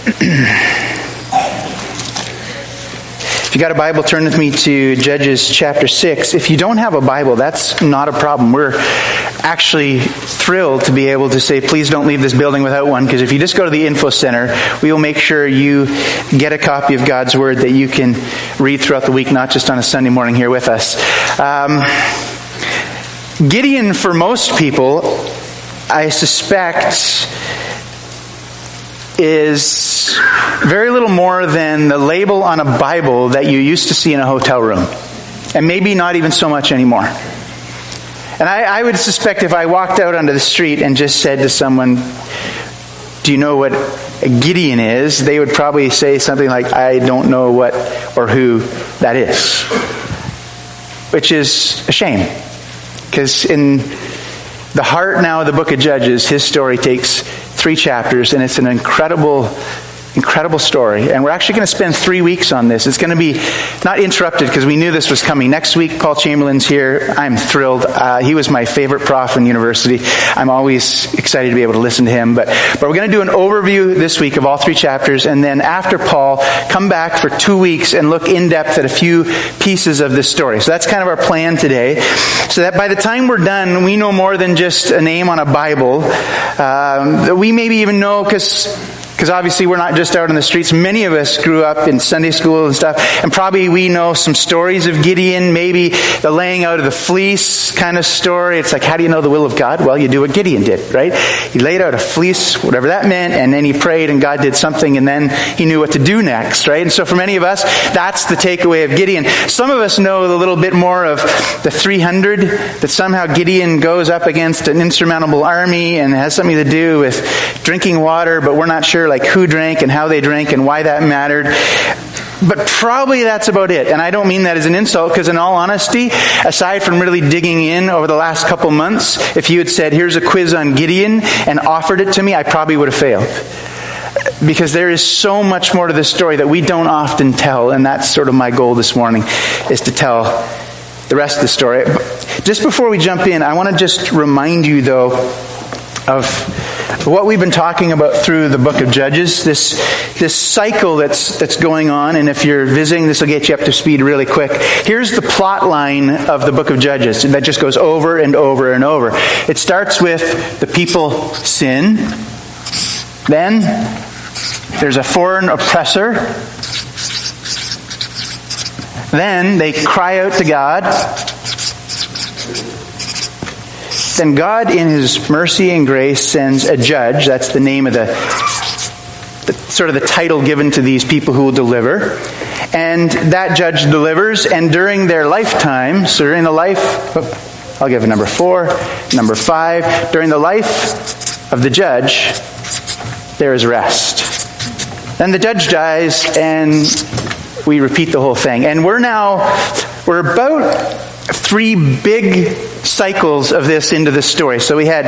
If you got a Bible, turn with me to Judges chapter 6. If you don't have a Bible, that's not a problem. We're actually thrilled to be able to say, please don't leave this building without one, because if you just go to the info center, we will make sure you get a copy of God's Word that you can read throughout the week, not just on a Sunday morning here with us. Gideon, for most people, I suspect, is very little more than the label on a Bible that you used to see in a hotel room. And maybe not even so much anymore. And I would suspect if I walked out onto the street and just said to someone, do you know what a Gideon is? They would probably say something like, I don't know what or who that is. Which is a shame. Because in the heart now of the book of Judges, his story takes 3 chapters, and it's an incredible story. And we're actually going to spend 3 weeks on this. It's going to be not interrupted because we knew this was coming. Next week, Paul Chamberlain's here. I'm thrilled. He was my favorite prof in university. I'm always excited to be able to listen to him. But we're going to do an overview this week of all 3 chapters. And then after Paul, come back for 2 weeks and look in depth at a few pieces of this story. So that's kind of our plan today. So that by the time we're done, we know more than just a name on a Bible. We maybe even know, because obviously we're not just out on the streets. Many of us grew up in Sunday school and stuff. And probably we know some stories of Gideon. Maybe the laying out of the fleece kind of story. It's like, how do you know the will of God? Well, you do what Gideon did, right? He laid out a fleece, whatever that meant, and then he prayed and God did something, and then he knew what to do next, right? And so for many of us, that's the takeaway of Gideon. Some of us know a little bit more of the 300, that somehow Gideon goes up against an insurmountable army and has something to do with drinking water, but we're not sure like who drank and how they drank and why that mattered. But probably that's about it. And I don't mean that as an insult, because in all honesty, aside from really digging in over the last couple months, if you had said, here's a quiz on Gideon and offered it to me, I probably would have failed. Because there is so much more to this story that we don't often tell. And that's sort of my goal this morning, is to tell the rest of the story. Just before we jump in, I want to just remind you, though, of what we've been talking about through the book of Judges, this cycle that's going on. And if you're visiting, this will get you up to speed really quick. Here's the plot line of the book of Judges that just goes over and over and over. It starts with the people sin. Then there's a foreign oppressor. Then they cry out to God. Then God, in His mercy and grace, sends a judge. That's the name of the sort of the title given to these people who will deliver. And that judge delivers, and during their lifetime, so during the life, I'll give a number 4, number 5, during the life of the judge, there is rest. Then the judge dies, and we repeat the whole thing. And we're about 3 big cycles of this into this story. So we had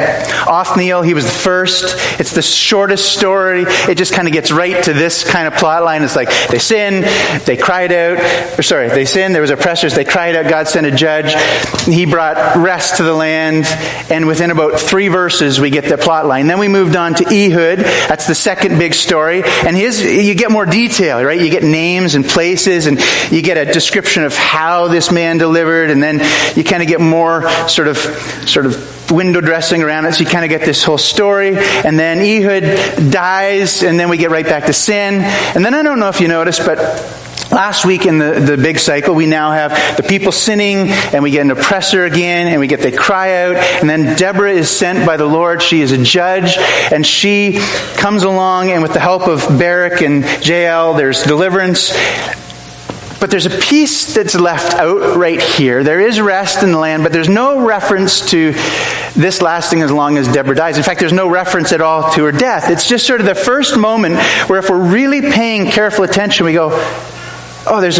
Othniel, he was the first. It's the shortest story. It just kind of gets right to this kind of plot line. It's like they sinned, they cried out. They sinned, there was oppressors, they cried out, God sent a judge. He brought rest to the land. And within about 3 verses, we get the plot line. Then we moved on to Ehud. That's the second big story. And you get more detail, right? You get names and places, and you get a description of how this man delivered. And then you kind of get more sort of window dressing around it, so you kind of get this whole story. And then Ehud dies, and then we get right back to sin. And then I don't know if you noticed, but last week in the big cycle, we now have the people sinning, and we get an oppressor again, and they cry out, and then Deborah is sent by the Lord. She is a judge, and she comes along, and with the help of Barak and Jael, there's deliverance. But there's a piece that's left out right here. There is rest in the land, but there's no reference to this lasting as long as Deborah dies. In fact, there's no reference at all to her death. It's just sort of the first moment where if we're really paying careful attention, we go, oh, there's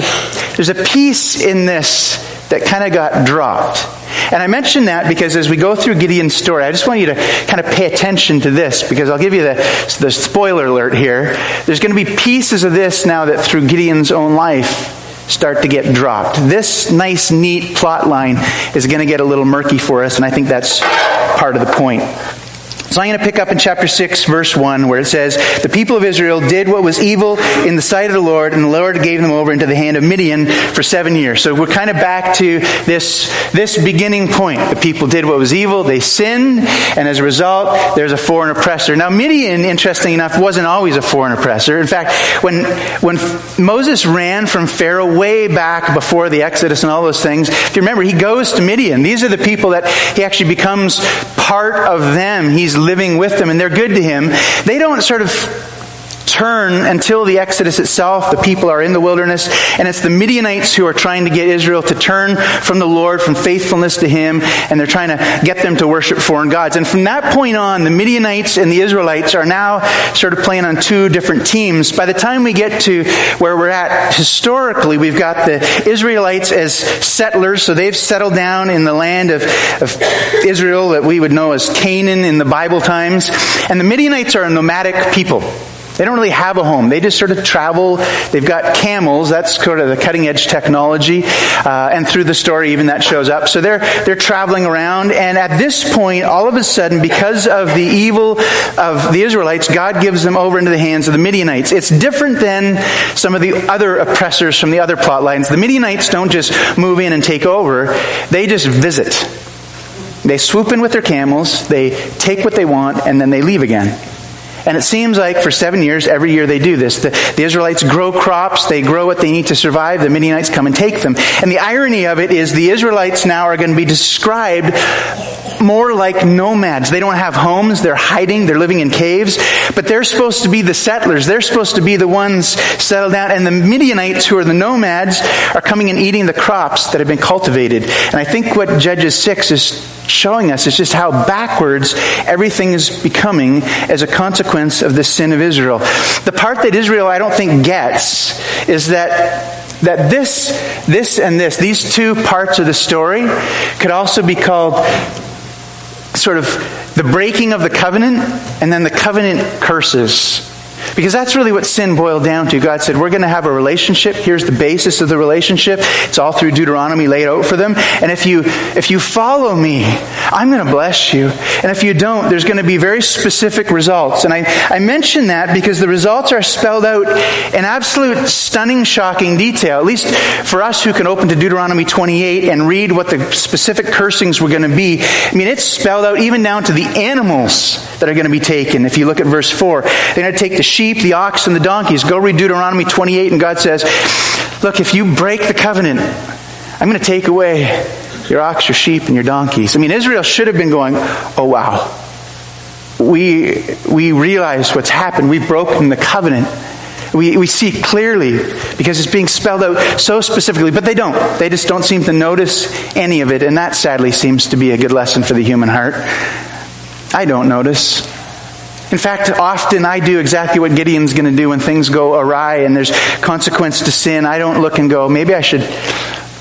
a piece in this that kind of got dropped. And I mention that because as we go through Gideon's story, I just want you to kind of pay attention to this, because I'll give you the spoiler alert here. There's going to be pieces of this now that through Gideon's own life start to get dropped. This nice, neat plot line is going to get a little murky for us, and I think that's part of the point. So I'm going to pick up in chapter 6, verse 1, where it says, the people of Israel did what was evil in the sight of the Lord, and the Lord gave them over into the hand of Midian for 7 years. So we're kind of back to this beginning point. The people did what was evil, they sinned, and as a result, there's a foreign oppressor. Now Midian, interestingly enough, wasn't always a foreign oppressor. In fact, when Moses ran from Pharaoh way back before the Exodus and all those things, if you remember, he goes to Midian. These are the people that he actually becomes part of them. He's living with them and they're good to him. They don't sort of turn until the Exodus itself. The people are in the wilderness, and it's the Midianites who are trying to get Israel to turn from the Lord, from faithfulness to him, and they're trying to get them to worship foreign gods. And from that point on, the Midianites and the Israelites are now sort of playing on two different teams. By the time we get to where we're at historically, we've got the Israelites as settlers, so they've settled down in the land of Israel that we would know as Canaan in the Bible times. And the Midianites are a nomadic people. They don't really have a home. They just sort of travel. They've got camels. That's sort of the cutting edge technology. And through the story, even that shows up. So they're traveling around. And at this point, all of a sudden, because of the evil of the Israelites, God gives them over into the hands of the Midianites. It's different than some of the other oppressors from the other plot lines. The Midianites don't just move in and take over. They just visit. They swoop in with their camels. They take what they want, and then they leave again. And it seems like for 7 years, every year they do this. The Israelites grow crops. They grow what they need to survive. The Midianites come and take them. And the irony of it is the Israelites now are going to be described more like nomads. They don't have homes. They're hiding. They're living in caves. But they're supposed to be the settlers. They're supposed to be the ones settled down. And the Midianites, who are the nomads, are coming and eating the crops that have been cultivated. And I think what Judges 6 is showing us is just how backwards everything is becoming as a consequence of the sin of Israel. The part that Israel, I don't think, gets is that these two parts of the story could also be called sort of the breaking of the covenant and then the covenant curses. Because that's really what sin boiled down to. God said, we're going to have a relationship. Here's the basis of the relationship. It's all through Deuteronomy laid out for them. And if you follow me, I'm going to bless you. And if you don't, there's going to be very specific results. And I mention that because the results are spelled out in absolute stunning, shocking detail. At least for us who can open to Deuteronomy 28 and read what the specific cursings were going to be. I mean, it's spelled out even down to the animals that are going to be taken. If you look at verse 4, they're going to take the sheep, the ox, and the donkeys. Go read Deuteronomy 28, and God says, look, if you break the covenant, I'm going to take away your ox, your sheep, and your donkeys. I mean, Israel should have been going, oh wow, we realize what's happened. We've broken the covenant. We see clearly because it's being spelled out so specifically, but they don't. They just don't seem to notice any of it, and that sadly seems to be a good lesson for the human heart. I don't notice. In fact, often I do exactly what Gideon's going to do when things go awry and there's consequence to sin. I don't look and go, maybe I should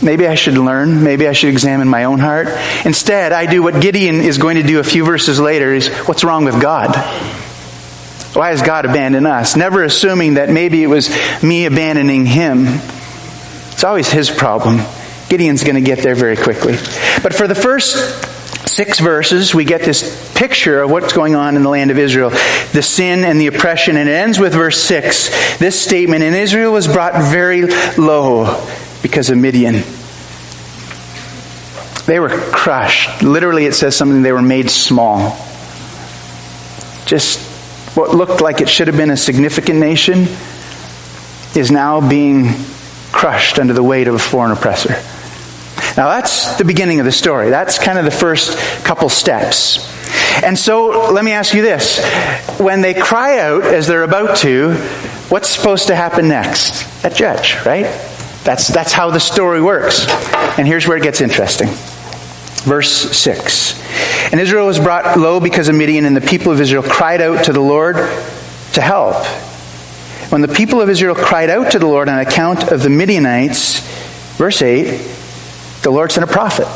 learn. Maybe I should examine my own heart. Instead, I do what Gideon is going to do a few verses later is, what's wrong with God? Why has God abandoned us? Never assuming that maybe it was me abandoning him. It's always his problem. Gideon's going to get there very quickly. But for the first 6 verses, we get this picture of what's going on in the land of Israel, the sin and the oppression. And it ends with verse 6, this statement, and Israel was brought very low because of Midian. They were crushed. Literally, it says something, they were made small. Just what looked like it should have been a significant nation is now being crushed under the weight of a foreign oppressor. Now that's the beginning of the story. That's kind of the first couple steps. And so let me ask you this. When they cry out, as they're about to, what's supposed to happen next? A judge, right? That's how the story works. And here's where it gets interesting. Verse 6. And Israel was brought low because of Midian, and the people of Israel cried out to the Lord to help. When the people of Israel cried out to the Lord on account of the Midianites, verse 8, the Lord sent a prophet.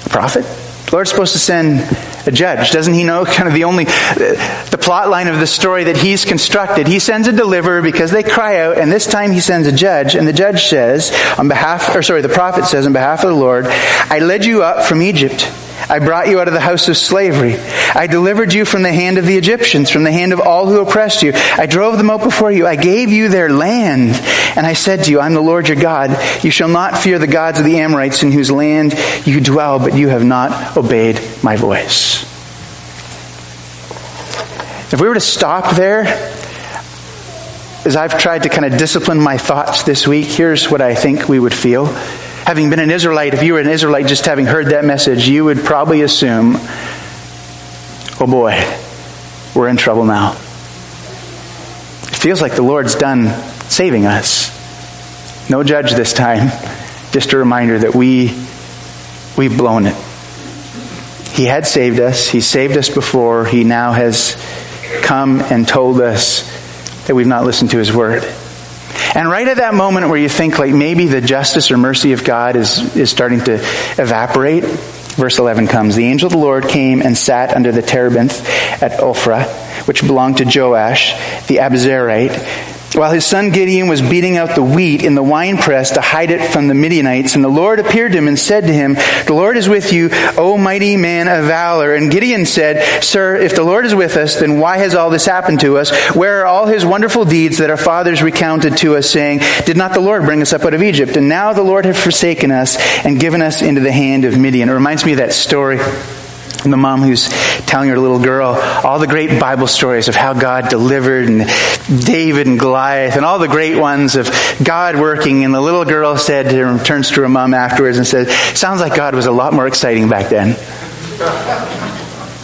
A prophet? The Lord's supposed to send a judge. Doesn't he know kind of the plot line of the story that he's constructed? He sends a deliverer because they cry out, and this time he sends a judge, and the judge says, the prophet says on behalf of the Lord, I led you up from Egypt I brought you out of the house of slavery. I delivered you from the hand of the Egyptians, from the hand of all who oppressed you. I drove them out before you. I gave you their land. And I said to you, I'm the Lord your God. You shall not fear the gods of the Amorites in whose land you dwell, but you have not obeyed my voice. If we were to stop there, as I've tried to kind of discipline my thoughts this week, here's what I think we would feel. Having been an Israelite, if you were an Israelite just having heard that message, you would probably assume, oh boy, we're in trouble now. It feels like the Lord's done saving us. No judge this time. Just a reminder that we've blown it. He had saved us. He saved us before. He now has come and told us that we've not listened to his word. And right at that moment where you think like maybe the justice or mercy of God is starting to evaporate, verse 11 comes. The angel of the Lord came and sat under the terebinth at Ophrah, which belonged to Joash, the Abizarite, while his son Gideon was beating out the wheat in the winepress to hide it from the Midianites. And the Lord appeared to him and said to him, the Lord is with you, O mighty man of valor. And Gideon said, Sir, if the Lord is with us, then why has all this happened to us? Where are all his wonderful deeds that our fathers recounted to us, saying, did not the Lord bring us up out of Egypt? And now the Lord hath forsaken us and given us into the hand of Midian. It reminds me of that story. And the mom who's telling her little girl all the great Bible stories of how God delivered, and David and Goliath and all the great ones of God working. And the little girl said to her, turns to her mom afterwards and says, sounds like God was a lot more exciting back then.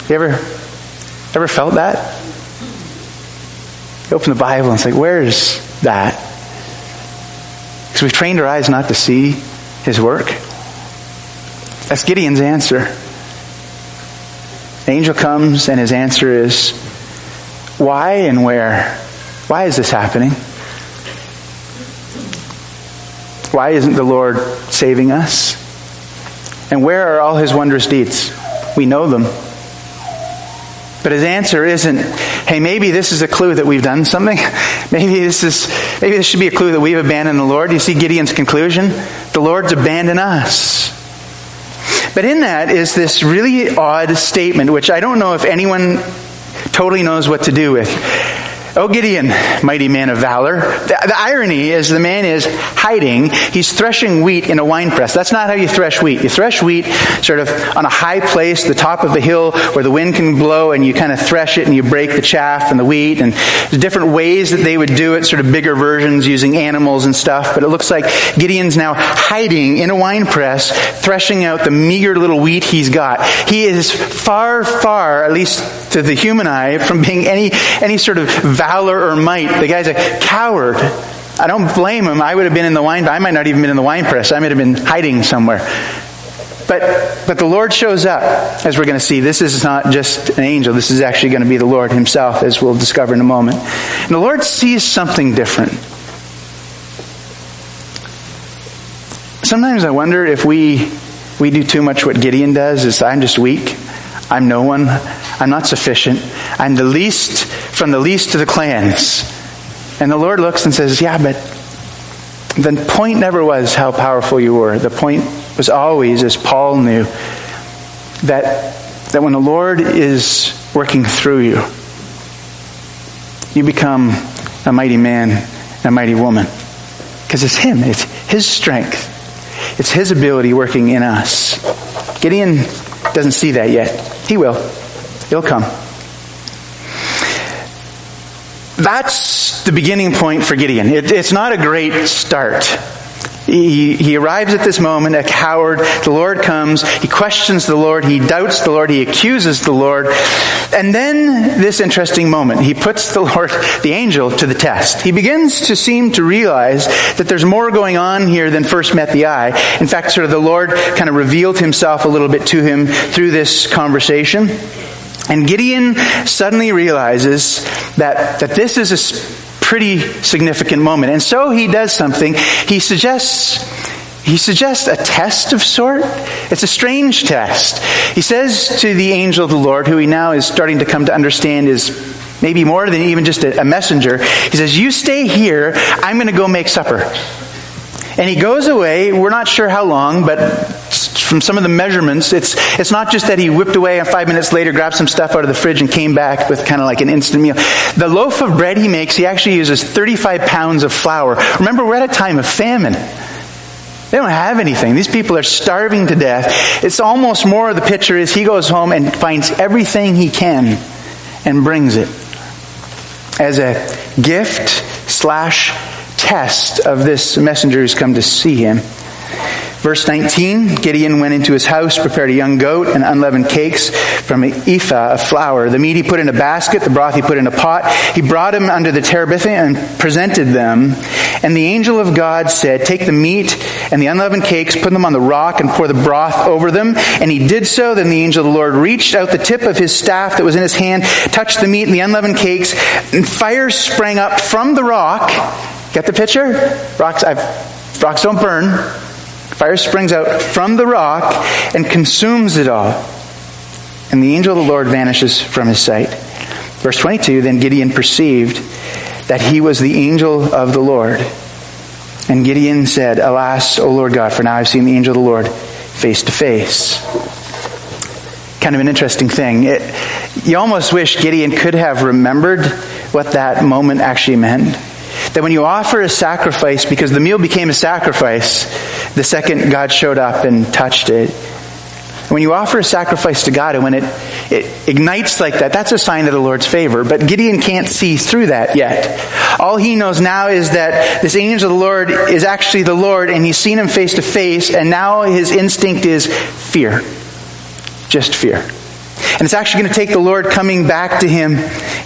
You ever felt that? You open the Bible and it's like, where's that? Because we've trained our eyes not to see his work. That's Gideon's answer. The angel comes and his answer is, why and where? Why is this happening? Why isn't the Lord saving us? And where are all his wondrous deeds? We know them. But his answer isn't, hey, maybe this is a clue that we've done something. Maybe this should be a clue that we've abandoned the Lord. You see Gideon's conclusion? The Lord's abandoned us. But in that is this really odd statement, which I don't know if anyone totally knows what to do with. O Gideon, mighty man of valor. The irony is the man is hiding. He's threshing wheat in a winepress. That's not how you thresh wheat. You thresh wheat sort of on a high place, the top of a hill where the wind can blow, and you kind of thresh it and you break the chaff and the wheat. And there's different ways that they would do it, sort of bigger versions using animals and stuff. But it looks like Gideon's now hiding in a winepress, threshing out the meager little wheat he's got. He is far, far, at least to the human eye, from being any sort of valor or might. The guy's a coward. I don't blame him. I would have been in the I might not even been in the wine press. I might have been hiding somewhere. But the Lord shows up, as we're going to see. This is not just an angel. This is actually going to be the Lord himself, as we'll discover in a moment. And the Lord sees something different. Sometimes I wonder if we do too much what Gideon does. Is I'm just weak. I'm no one. I'm not sufficient. I'm the least from the least to the clans. And the Lord looks and says, yeah, but the point never was how powerful you were. The point was always, as Paul knew, that when the Lord is working through you, you become a mighty man, a mighty woman. Because it's him. It's his strength. It's his ability working in us. Gideon doesn't see that yet. He will. He'll come. That's the beginning point for Gideon. It's not a great start. He arrives at this moment, a coward. The Lord comes. He questions the Lord. He doubts the Lord. He accuses the Lord. And then this interesting moment. He puts the Lord, the angel, to the test. He begins to seem to realize that there's more going on here than first met the eye. In fact, sort of the Lord kind of revealed himself a little bit to him through this conversation. And Gideon suddenly realizes that this is a pretty significant moment. And so he does something. He suggests a test of sort. It's a strange test. He says to the angel of the Lord, who he now is starting to come to understand is maybe more than even just a messenger. He says, you stay here. I'm going to go make supper. And he goes away. We're not sure how long, but from some of the measurements, it's not just that he whipped away and 5 minutes later grabbed some stuff out of the fridge and came back with kind of like an instant meal. The loaf of bread he makes, he actually uses 35 pounds of flour. Remember, we're at a time of famine. They don't have anything. These people are starving to death. It's almost more of the picture is he goes home and finds everything he can and brings it as a gift/test of this messenger who's come to see him. Verse 19, Gideon went into his house, prepared a young goat and unleavened cakes from an ephah of flour. The meat he put in a basket, the broth he put in a pot. He brought them under the terebinth and presented them. And the angel of God said, take the meat and the unleavened cakes, put them on the rock and pour the broth over them. And he did so. Then the angel of the Lord reached out the tip of his staff that was in his hand, touched the meat and the unleavened cakes, and fire sprang up from the rock. Get the picture? Rocks don't burn. Fire springs out from the rock and consumes it all. And the angel of the Lord vanishes from his sight. Verse 22, then Gideon perceived that he was the angel of the Lord. And Gideon said, alas, O Lord God, for now I've seen the angel of the Lord face to face. Kind of an interesting thing. You almost wish Gideon could have remembered what that moment actually meant. That when you offer a sacrifice, because the meal became a sacrifice the second God showed up and touched it. When you offer a sacrifice to God and when it ignites like that, that's a sign of the Lord's favor. But Gideon can't see through that yet. All he knows now is that this angel of the Lord is actually the Lord, and he's seen him face to face, and now his instinct is fear. Just fear. And it's actually going to take the Lord coming back to him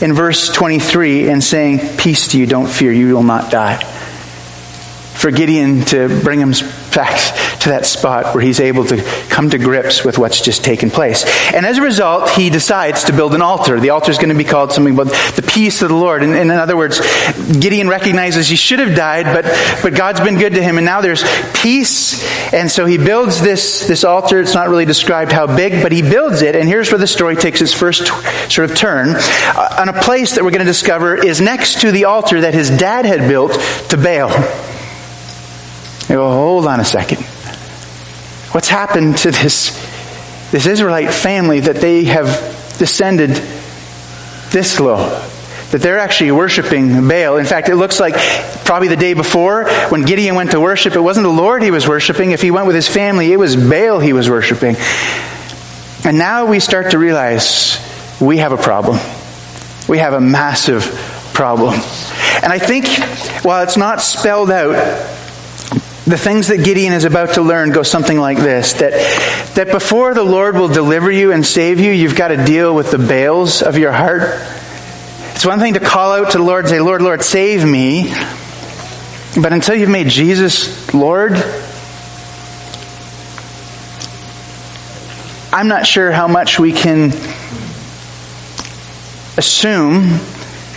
in verse 23 and saying, peace to you, don't fear, you will not die. For Gideon to bring him back to that spot where he's able to come to grips with what's just taken place. And as a result, he decides to build an altar. The altar is going to be called something about the peace of the Lord. And in other words, Gideon recognizes he should have died, but God's been good to him, and now there's peace. And so he builds this altar. It's not really described how big, but he builds it. And here's where the story takes its first sort of turn. On a place that we're going to discover is next to the altar that his dad had built to Baal. You go, hold on a second. What's happened to this Israelite family that they have descended this low? That they're actually worshiping Baal. In fact, it looks like probably the day before when Gideon went to worship, it wasn't the Lord he was worshiping. If he went with his family, it was Baal he was worshiping. And now we start to realize we have a problem. We have a massive problem. And I think while it's not spelled out, the things that Gideon is about to learn go something like this, that before the Lord will deliver you and save you, you've got to deal with the Baals of your heart. It's one thing to call out to the Lord and say, Lord, Lord, save me. But until you've made Jesus Lord, I'm not sure how much we can assume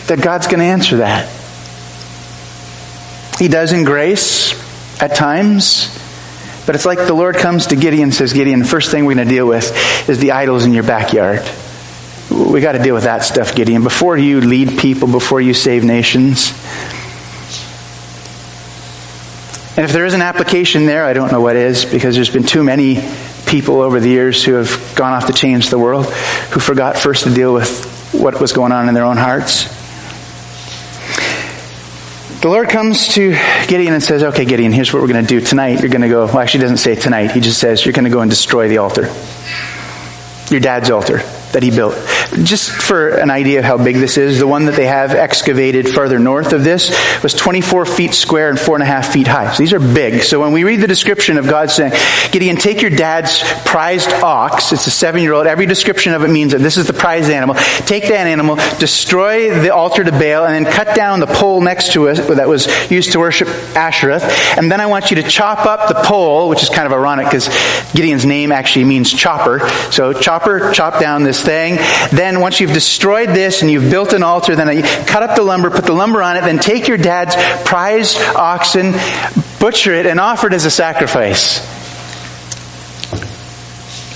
that God's going to answer that. He does in grace at times, but it's like the Lord comes to Gideon and says, Gideon, the first thing we're going to deal with is the idols in your backyard. We got to deal with that stuff, Gideon, before you lead people, before you save nations. And if there is an application there, I don't know what is, because there's been too many people over the years who have gone off to change the world, who forgot first to deal with what was going on in their own hearts. The Lord comes to Gideon and says, okay, Gideon, here's what we're going to do. Tonight, you're going to go, well, actually, he doesn't say tonight. He just says, you're going to go and destroy the altar. Your dad's altar that he built. Just for an idea of how big this is, the one that they have excavated farther north of this was 24 feet square and 4.5 feet high. So these are big. So when we read the description of God saying, Gideon, take your dad's prized ox, it's a 7-year-old, every description of it means that this is the prized animal. Take that animal, destroy the altar to Baal, and then cut down the pole next to it that was used to worship Asherah. And then I want you to chop up the pole, which is kind of ironic because Gideon's name actually means chopper. So chopper, chop down this thing. Then once you've destroyed this and you've built an altar, then you cut up the lumber, put the lumber on it, then take your dad's prized oxen, butcher it, and offer it as a sacrifice.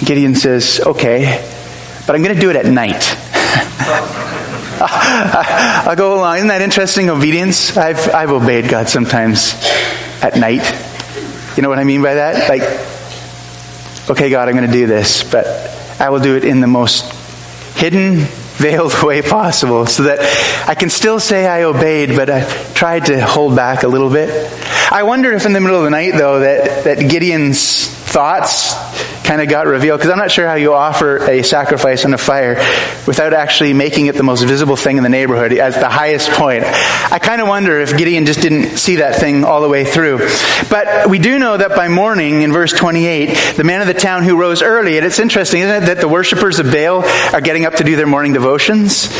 Gideon says, okay, but I'm going to do it at night. I'll go along. Isn't that interesting? Obedience. I've obeyed God sometimes at night. You know what I mean by that? Like, okay, God, I'm going to do this, but I will do it in the most hidden, veiled way possible so that I can still say I obeyed, but I tried to hold back a little bit. I wonder if in the middle of the night, though, that Gideon's thoughts kind of got revealed, because I'm not sure how you offer a sacrifice on a fire without actually making it the most visible thing in the neighborhood at the highest point. I kind of wonder if Gideon just didn't see that thing all the way through. But we do know that by morning, in verse 28, the men of the town who rose early, and it's interesting, isn't it, that the worshipers of Baal are getting up to do their morning devotions?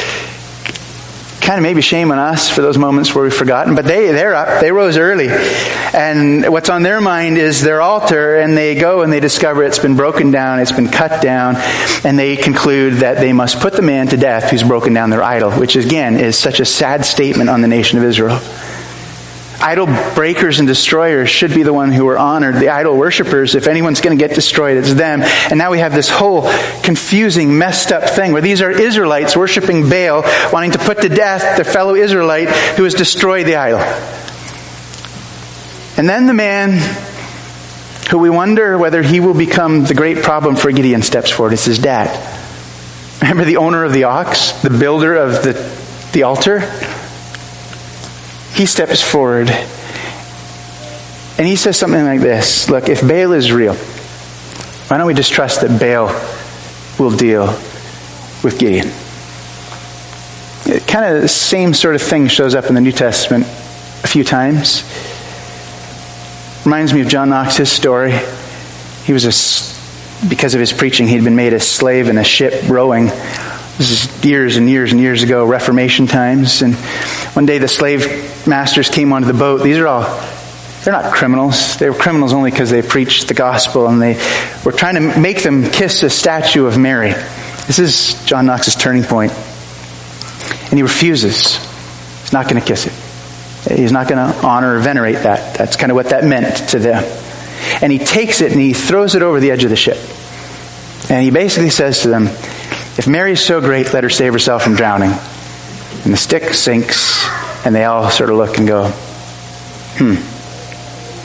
Kind of maybe shame on us for those moments where we've forgotten, but they're up, they rose early. And what's on their mind is their altar, and they go and they discover it's been broken down, it's been cut down, and they conclude that they must put the man to death who's broken down their idol, which again is such a sad statement on the nation of Israel. Idol breakers and destroyers should be the one who are honored. The idol worshipers, if anyone's going to get destroyed, it's them. And now we have this whole confusing, messed up thing where these are Israelites worshiping Baal, wanting to put to death their fellow Israelite who has destroyed the idol. And then the man who we wonder whether he will become the great problem for Gideon steps forward. It's his dad. Remember the owner of the ox, the builder of the altar? He steps forward and he says something like this: look, if Baal is real, why don't we just trust that Baal will deal with Gideon? Kind of the same sort of thing shows up in the New Testament a few times. Reminds me of John Knox's story. He was because of his preaching, he'd been made a slave in a ship rowing. This is years and years and years ago, Reformation times. And one day the slave masters came onto the boat. They're not criminals. They were criminals only because they preached the gospel, and they were trying to make them kiss a statue of Mary. This is John Knox's turning point. And he refuses. He's not going to kiss it. He's not going to honor or venerate that. That's kind of what that meant to them. And he takes it and he throws it over the edge of the ship. And he basically says to them, if Mary is so great, let her save herself from drowning. And the stick sinks, and they all sort of look and go,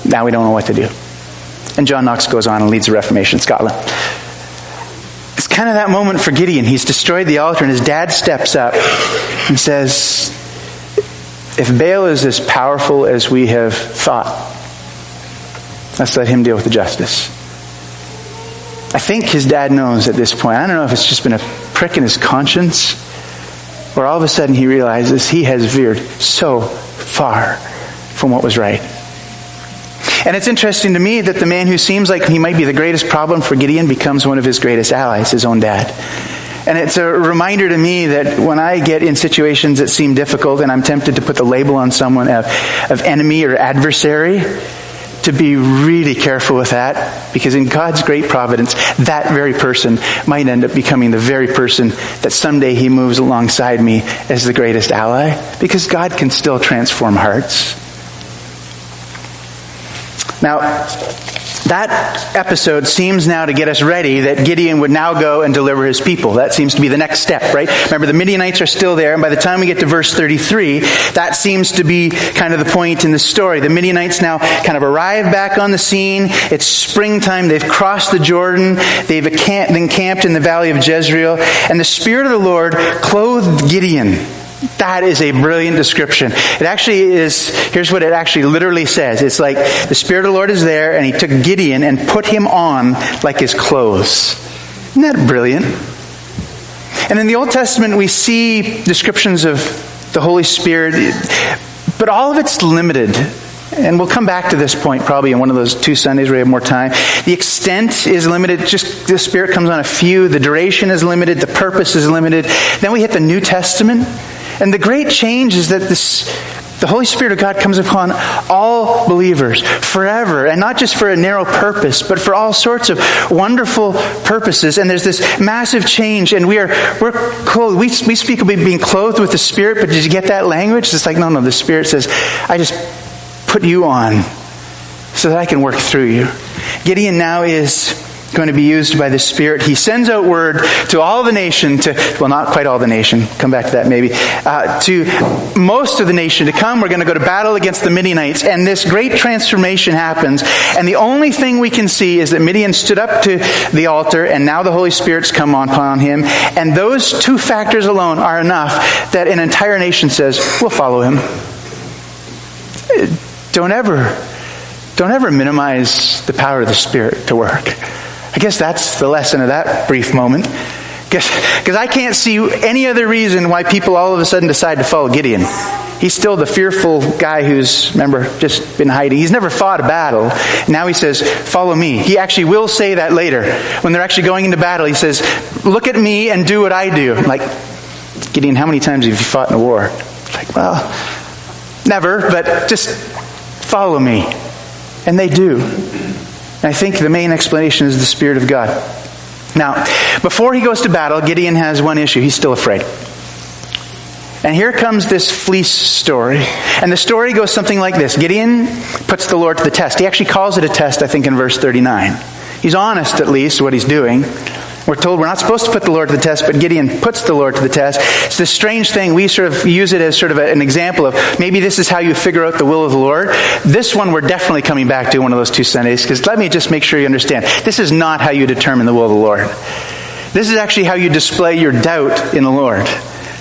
now we don't know what to do. And John Knox goes on and leads the Reformation in Scotland. It's kind of that moment for Gideon. He's destroyed the altar, and his dad steps up and says, if Baal is as powerful as we have thought, let's let him deal with the justice. I think his dad knows at this point. I don't know if it's just been a prick in his conscience, or all of a sudden he realizes he has veered so far from what was right. And it's interesting to me that the man who seems like he might be the greatest problem for Gideon becomes one of his greatest allies, his own dad. And it's a reminder to me that when I get in situations that seem difficult and I'm tempted to put the label on someone of enemy or adversary, to be really careful with that, because in God's great providence, that very person might end up becoming the very person that someday he moves alongside me as the greatest ally, because God can still transform hearts. Now, that episode seems now to get us ready that Gideon would now go and deliver his people. That seems to be the next step, right? Remember, the Midianites are still there, and by the time we get to verse 33, that seems to be kind of the point in the story. The Midianites now kind of arrive back on the scene. It's springtime. They've crossed the Jordan. They've encamped in the valley of Jezreel, and the Spirit of the Lord clothed Gideon. That is a brilliant description. It actually is, here's what it actually literally says. It's like the Spirit of the Lord is there, and he took Gideon and put him on like his clothes. Isn't that brilliant? And in the Old Testament, we see descriptions of the Holy Spirit, but all of it's limited. And we'll come back to this point probably in one of those 2 Sundays where we have more time. The extent is limited. Just the Spirit comes on a few. The duration is limited. The purpose is limited. Then we hit the New Testament. And the great change is that the Holy Spirit of God comes upon all believers forever, and not just for a narrow purpose, but for all sorts of wonderful purposes. And there's this massive change, and we're clothed. We speak of being clothed with the Spirit, but did you get that language? It's like, no, the Spirit says, I just put you on so that I can work through you. Gideon now is going to be used by the Spirit. He sends out word to all the nation, well, not quite all the nation, come back to that maybe, to most of the nation to come. We're going to go to battle against the Midianites, and this great transformation happens, and the only thing we can see is that Midian stood up to the altar, and now the Holy Spirit's come upon him, and those two factors alone are enough that an entire nation says, we'll follow him. Don't ever minimize the power of the Spirit to work. I guess that's the lesson of that brief moment. Because I can't see any other reason why people all of a sudden decide to follow Gideon. He's still the fearful guy who's, remember, just been hiding. He's never fought a battle. Now he says, follow me. He actually will say that later. When they're actually going into battle, he says, look at me and do what I do. I'm like, Gideon, how many times have you fought in a war? Like, well, never, but just follow me. And they do. And I think the main explanation is the Spirit of God. Now, before he goes to battle, Gideon has one issue. He's still afraid. And here comes this fleece story. And the story goes something like this. Gideon puts the Lord to the test. He actually calls it a test, I think, in verse 39. He's honest, at least, what he's doing. We're told we're not supposed to put the Lord to the test, but Gideon puts the Lord to the test. It's this strange thing. We sort of use it as sort of an example of maybe this is how you figure out the will of the Lord. This one we're definitely coming back to one of those two Sundays, because let me just make sure you understand. This is not how you determine the will of the Lord. This is actually how you display your doubt in the Lord.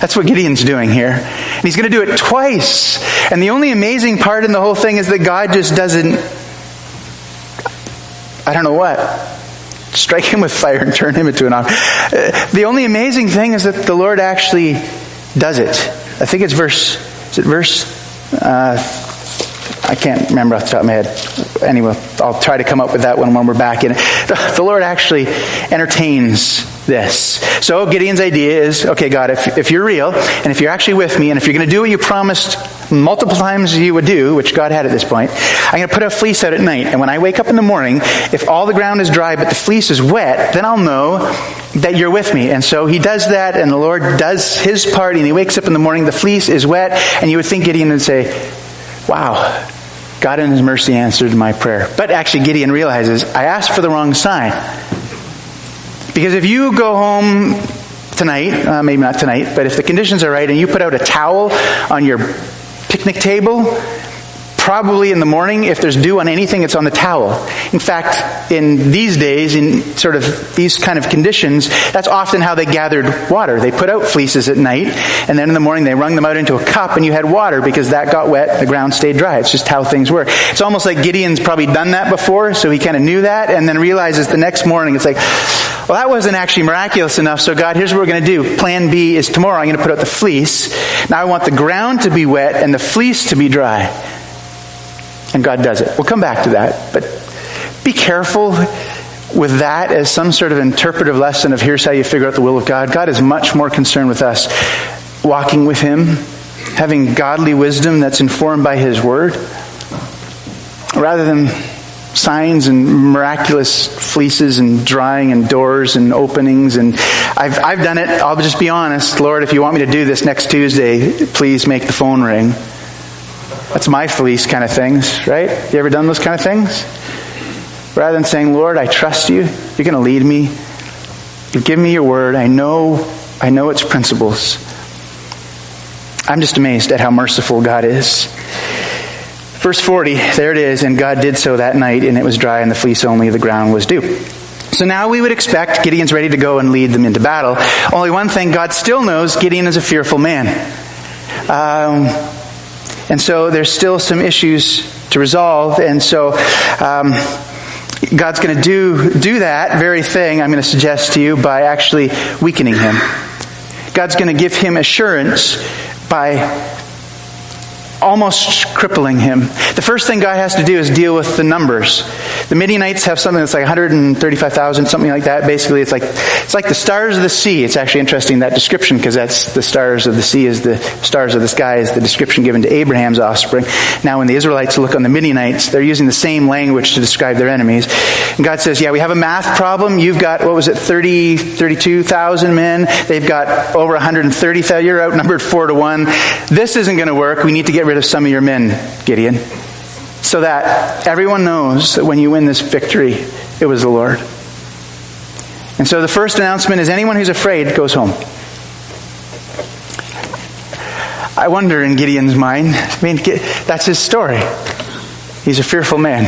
That's what Gideon's doing here. And he's going to do it twice. And the only amazing part in the whole thing is that God just doesn't, I don't know what, strike him with fire and turn him into an ox. The only amazing thing is that the Lord actually does it. I think it's verse, I can't remember off the top of my head. Anyway, I'll try to come up with that one when we're back in it. The Lord actually entertains this. So Gideon's idea is, okay, God, if you're real, and if you're actually with me, and if you're going to do what you promised multiple times you would do, which God had at this point, I'm going to put a fleece out at night. And when I wake up in the morning, if all the ground is dry but the fleece is wet, then I'll know that you're with me. And so he does that, and the Lord does his part, and he wakes up in the morning, the fleece is wet, and you would think Gideon would say, wow, God in his mercy answered my prayer. But actually Gideon realizes, I asked for the wrong sign. Because if you go home tonight, maybe not tonight, but if the conditions are right and you put out a towel on your picnic table, probably in the morning, if there's dew on anything, it's on the towel. In fact, in these days, in sort of these kind of conditions, that's often how they gathered water. They put out fleeces at night, and then in the morning they wrung them out into a cup, and you had water because that got wet, the ground stayed dry. It's just how things work. It's almost like Gideon's probably done that before, so he kind of knew that, and then realizes the next morning, it's like, well, that wasn't actually miraculous enough, so God, here's what we're going to do. Plan B is tomorrow I'm going to put out the fleece. Now I want the ground to be wet and the fleece to be dry. And God does it. We'll come back to that. But be careful with that as some sort of interpretive lesson of here's how you figure out the will of God. God is much more concerned with us walking with him, having godly wisdom that's informed by his word, rather than signs and miraculous fleeces and drying and doors and openings. And I've done it. I'll just be honest. Lord, if you want me to do this next Tuesday, please make the phone ring. That's my fleece kind of things, right? You ever done those kind of things? Rather than saying, Lord, I trust you. You're going to lead me. You've given me your word. I know its principles. I'm just amazed at how merciful God is. Verse 40, there it is. And God did so that night, and it was dry, and the fleece only, the ground was dew. So now we would expect Gideon's ready to go and lead them into battle. Only one thing, God still knows Gideon is a fearful man. And so there's still some issues to resolve. And so God's going to do that very thing, I'm going to suggest to you, by actually weakening him. God's going to give him assurance by almost crippling him. The first thing God has to do is deal with the numbers. The Midianites have something that's like 135,000, something like that. Basically, it's like the stars of the sea. It's actually interesting, that description, because that's the stars of the sea is the stars of the sky is the description given to Abraham's offspring. Now, when the Israelites look on the Midianites, they're using the same language to describe their enemies. And God says, yeah, we have a math problem. You've got, 32,000 men. They've got over 130,000. You're outnumbered 4-1. This isn't going to work. We need to get rid of some of your men, Gideon, so that everyone knows that when you win this victory, it was the Lord. And so the first announcement is anyone who's afraid goes home. I wonder in Gideon's mind, that's his story. He's a fearful man.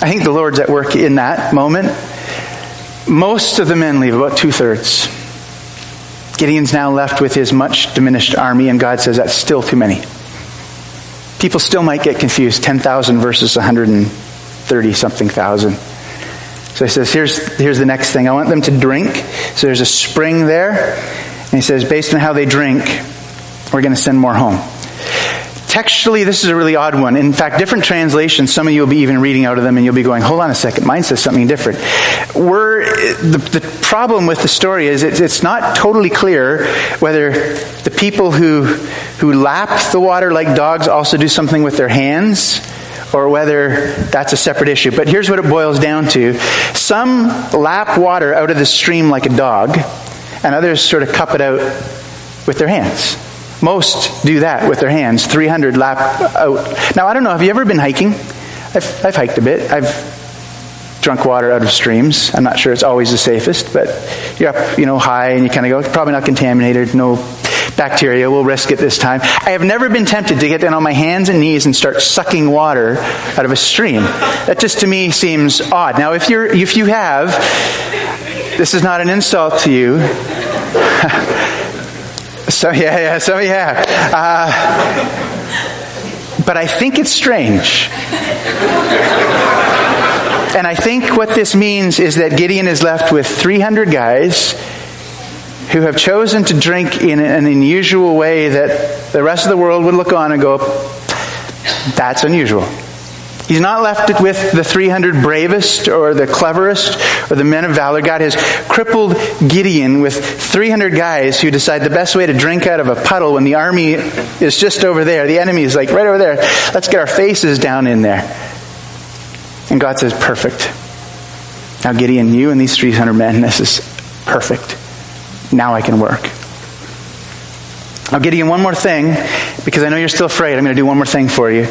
I think the Lord's at work in that moment. Most of the men leave, about 2/3. Gideon's now left with his much diminished army, and God says that's still too many. People still might get confused. 10,000 versus 130-something thousand. So he says, here's the next thing. I want them to drink. So there's a spring there. And he says, based on how they drink, we're going to send more home. Textually, this is a really odd one. In fact, different translations, some of you will be even reading out of them and you'll be going, hold on a second, mine says something different. The problem with the story is it's not totally clear whether the people who lap the water like dogs also do something with their hands, or whether that's a separate issue. But here's what it boils down to. Some lap water out of the stream like a dog, and others sort of cup it out with their hands. Most do that with their hands. 300 lap out. Now, I don't know, have you ever been hiking? I've hiked a bit. I've drunk water out of streams. I'm not sure it's always the safest, but you're up, high, and you kind of go, probably not contaminated, no bacteria, we'll risk it this time. I have never been tempted to get down on my hands and knees and start sucking water out of a stream. That just to me seems odd. Now, if you have, this is not an insult to you. So yeah, some of you have. But I think it's strange. And I think what this means is that Gideon is left with 300 guys who have chosen to drink in an unusual way that the rest of the world would look on and go, that's unusual. He's not left with the 300 bravest or the cleverest or the men of valor. God has crippled Gideon with 300 guys who decide the best way to drink out of a puddle when the army is just over there. The enemy is like right over there. Let's get our faces down in there. And God says, perfect. Now Gideon, you and these 300 men, this is perfect. Now I can work. Now Gideon, one more thing, because I know you're still afraid. I'm going to do one more thing for you.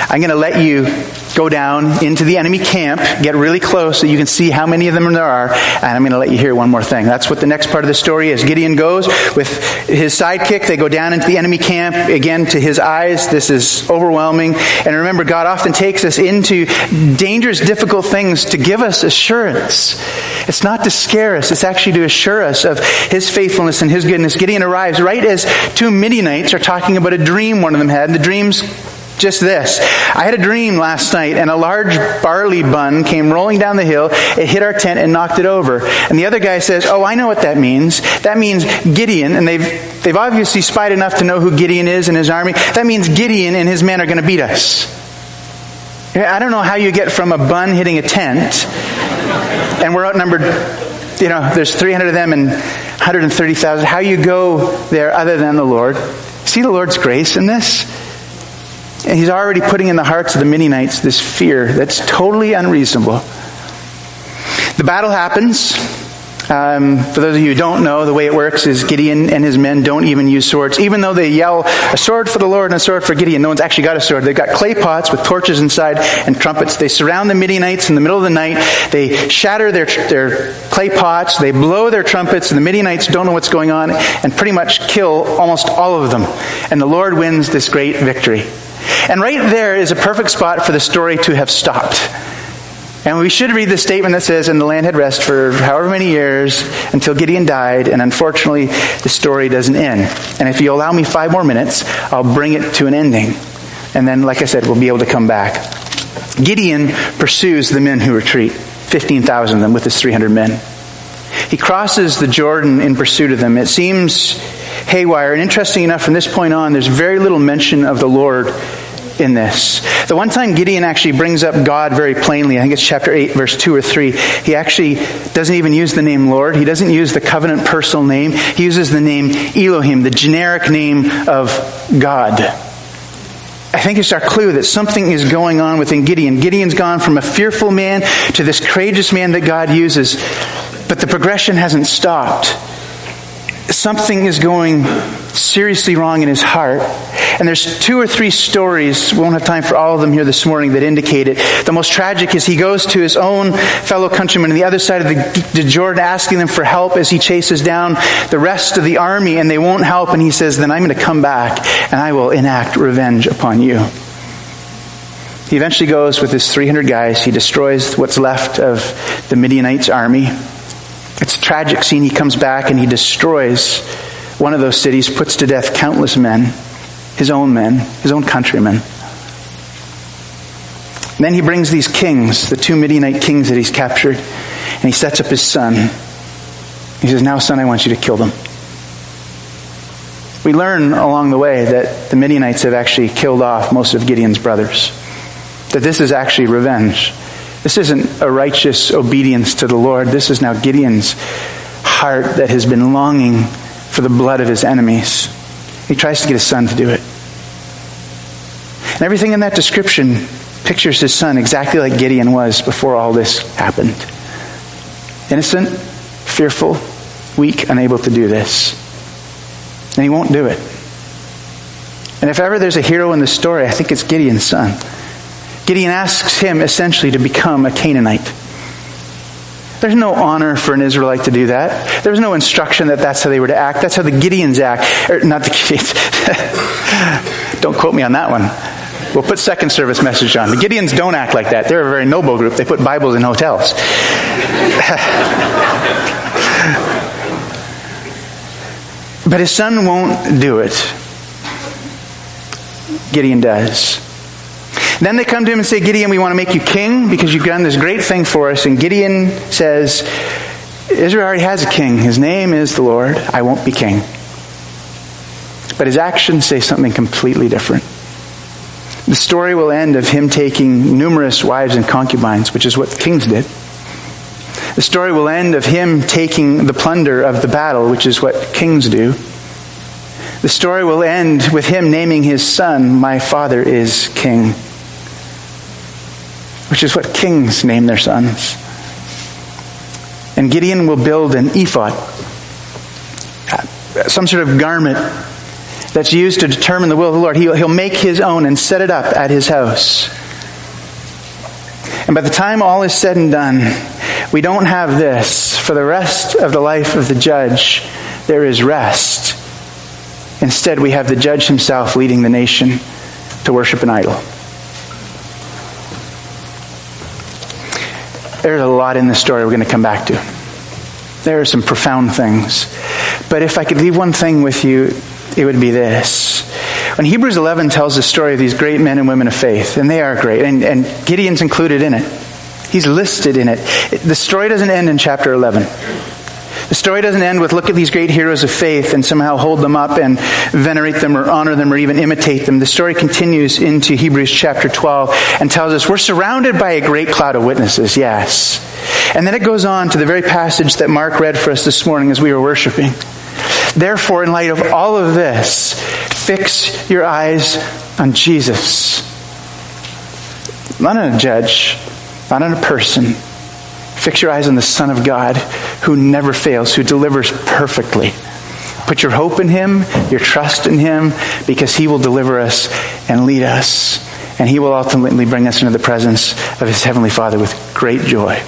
I'm going to let you go down into the enemy camp, get really close so you can see how many of them there are, and I'm going to let you hear one more thing. That's what the next part of the story is. Gideon goes with his sidekick. They go down into the enemy camp. Again, to his eyes, this is overwhelming. And remember, God often takes us into dangerous, difficult things to give us assurance. It's not to scare us. It's actually to assure us of His faithfulness and His goodness. Gideon arrives right as two Midianites are talking about a dream one of them had. And the dream's just this. I had a dream last night, and a large barley bun came rolling down the hill. It hit our tent and knocked it over. And the other guy says, oh, I know what that means. That means Gideon, and they've obviously spied enough to know who Gideon is and his army. That means Gideon and his men are going to beat us. I don't know how you get from a bun hitting a tent, and we're outnumbered, there's 300 of them and 130,000. How you go there other than the Lord. See the Lord's grace in this? And He's already putting in the hearts of the Midianites this fear that's totally unreasonable. The battle happens. For those of you who don't know, the way it works is Gideon and his men don't even use swords. Even though they yell, a sword for the Lord and a sword for Gideon, no one's actually got a sword. They've got clay pots with torches inside and trumpets. They surround the Midianites in the middle of the night. They shatter their clay pots. They blow their trumpets, and the Midianites don't know what's going on and pretty much kill almost all of them. And the Lord wins this great victory. And right there is a perfect spot for the story to have stopped. And we should read the statement that says, and the land had rest for however many years until Gideon died, and unfortunately the story doesn't end. And if you allow me 5 more minutes, I'll bring it to an ending. And then, like I said, we'll be able to come back. Gideon pursues the men who retreat, 15,000 of them with his 300 men. He crosses the Jordan in pursuit of them. It seems haywire, and interesting enough, from this point on, there's very little mention of the Lord in this. The one time Gideon actually brings up God very plainly, I think it's chapter 8, verse 2 or 3, he actually doesn't even use the name Lord. He doesn't use the covenant personal name. He uses the name Elohim, the generic name of God. I think it's our clue that something is going on within Gideon. Gideon's gone from a fearful man to this courageous man that God uses, but the progression hasn't stopped. Something is going seriously wrong in his heart. And there's 2 or 3 stories, we won't have time for all of them here this morning, that indicate it. The most tragic is he goes to his own fellow countrymen on the other side of the Jordan, asking them for help as he chases down the rest of the army, and they won't help, and he says, then I'm going to come back and I will enact revenge upon you. He eventually goes with his 300 guys. He destroys what's left of the Midianites' army. It's a tragic scene. He comes back and he destroys one of those cities, puts to death countless men, his own countrymen. And then he brings these kings, the 2 Midianite kings that he's captured, and he sets up his son. He says, now son, I want you to kill them. We learn along the way that the Midianites have actually killed off most of Gideon's brothers. That this is actually revenge. This isn't a righteous obedience to the Lord. This is now Gideon's heart that has been longing for the blood of his enemies. He tries to get his son to do it. And everything in that description pictures his son exactly like Gideon was before all this happened. Innocent, fearful, weak, unable to do this. And he won't do it. And if ever there's a hero in the story, I think it's Gideon's son. Gideon asks him essentially to become a Canaanite. There's no honor for an Israelite to do that. There's no instruction that that's how they were to act. That's how the Gideons act. Or not the Gideons. Don't quote me on that one. We'll put second service message on. The Gideons don't act like that. They're a very noble group. They put Bibles in hotels. But his son won't do it. Gideon does. Then they come to him and say, Gideon, we want to make you king because you've done this great thing for us. And Gideon says, Israel already has a king. His name is the Lord. I won't be king. But his actions say something completely different. The story will end of him taking numerous wives and concubines, which is what kings did. The story will end of him taking the plunder of the battle, which is what kings do. The story will end with him naming his son, my father is king, which is what kings name their sons. And Gideon will build an ephod, some sort of garment that's used to determine the will of the Lord. He'll make his own and set it up at his house. And by the time all is said and done, we don't have this. For the rest of the life of the judge, there is rest. Instead, we have the judge himself leading the nation to worship an idol. There's a lot in this story we're going to come back to. There are some profound things. But if I could leave one thing with you, it would be this. When Hebrews 11 tells the story of these great men and women of faith, and they are great, and Gideon's included in it. He's listed in it. The story doesn't end in chapter 11. The story doesn't end with look at these great heroes of faith and somehow hold them up and venerate them or honor them or even imitate them. The story continues into Hebrews chapter 12 and tells us we're surrounded by a great cloud of witnesses, yes. And then it goes on to the very passage that Mark read for us this morning as we were worshiping. Therefore, in light of all of this, fix your eyes on Jesus. Not on a judge, not on a person. Fix your eyes on the Son of God who never fails, who delivers perfectly. Put your hope in him, your trust in him, because he will deliver us and lead us. And he will ultimately bring us into the presence of his heavenly Father with great joy.